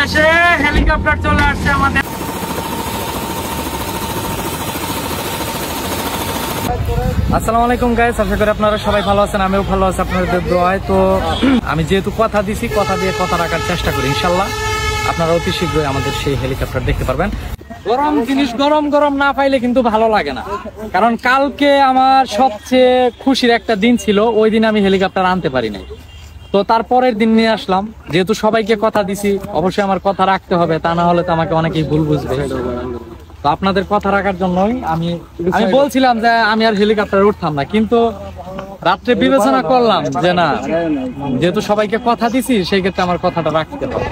অবশেষে হেলিকপ্টার চলে আসছে আমাদের। আসসালামু আলাইকুম গাইস, আশা করি আপনারা সবাই ভালো আছেন, আমিও ভালো আছি আপনাদের দোয়ায়। তো আমি যেহেতু কথা দিছি, কথা দিয়ে কথা রাখার চেষ্টা করি, ইনশাল্লাহ আপনারা অতি শীঘ্রই আমাদের সেই হেলিকপ্টার দেখতে পারবেন। গরম জিনিস গরম গরম না পাইলে কিন্তু ভালো লাগে না, কারণ কালকে আমার সবচেয়ে খুশির একটা দিন ছিল, ওই দিন আমি হেলিকপ্টার আনতে পারি নাই। তো তারপরের দিন নিয়ে আসলাম, যেহেতু সবাইকে কথা দিছি অবশ্যই আমার কথা রাখতে হবে, তা না হলে তো আমাকে অনেকেই ভুল বুঝবে। তো আপনাদের কথা রাখার জন্যই আমি বলছিলাম যে আমি আর হেলিকপ্টারে উঠতাম না, কিন্তু রাত্রে বিবেচনা করলাম যে না, যেহেতু সবাইকে কথা দিছি সেই ক্ষেত্রে আমার কথাটা রাখতে হবে।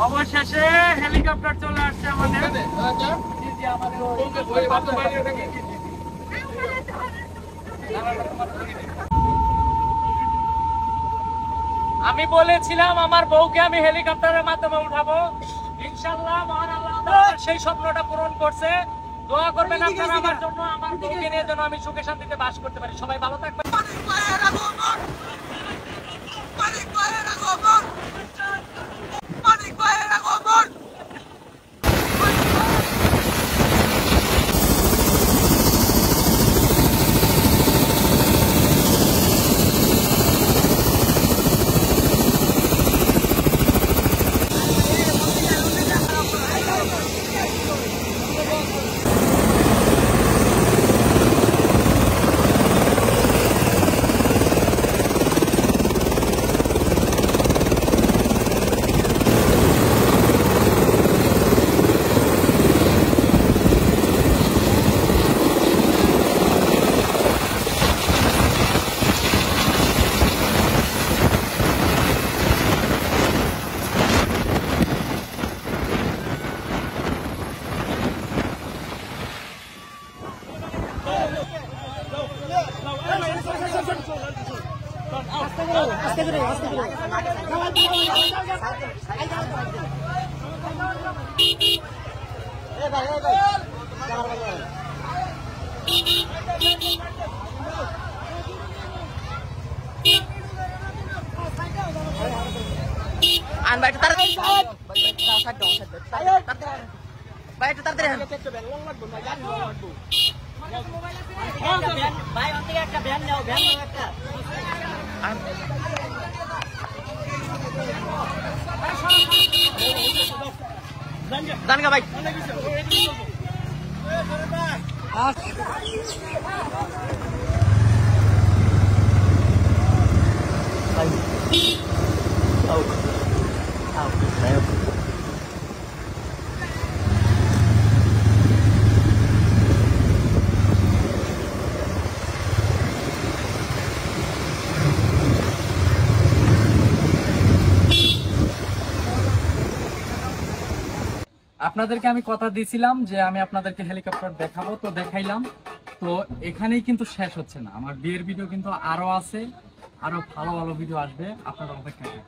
অবশেষে হেলিকপ্টার চলে আসছে আমাদের। আমি বলেছিলাম আমার বউকে আমি হেলিকপ্টারের মাধ্যমে উঠাবো, ইনশাআল্লাহ মহান আল্লাহ সেই স্বপ্নটা পূরণ করছে। দোয়া করবেন আপনারা আমার জন্য, আমার বউকে নিয়ে যেন আমি সুখে শান্তিতে বাস করতে পারি। সবাই ভালো থাকবেন। জানগা ভাই আপনাদেরকে আমি কথা দিয়েছিলাম যে আমি আপনাদেরকে হেলিকপ্টার দেখাবো, তো দেখাইলাম। তো এখানেই কিন্তু শেষ হচ্ছে না, আমার বিয়ের ভিডিও কিন্তু আরো আছে, আরো ভালো ভালো ভিডিও আসবে, আপনারা অপেক্ষা করুন।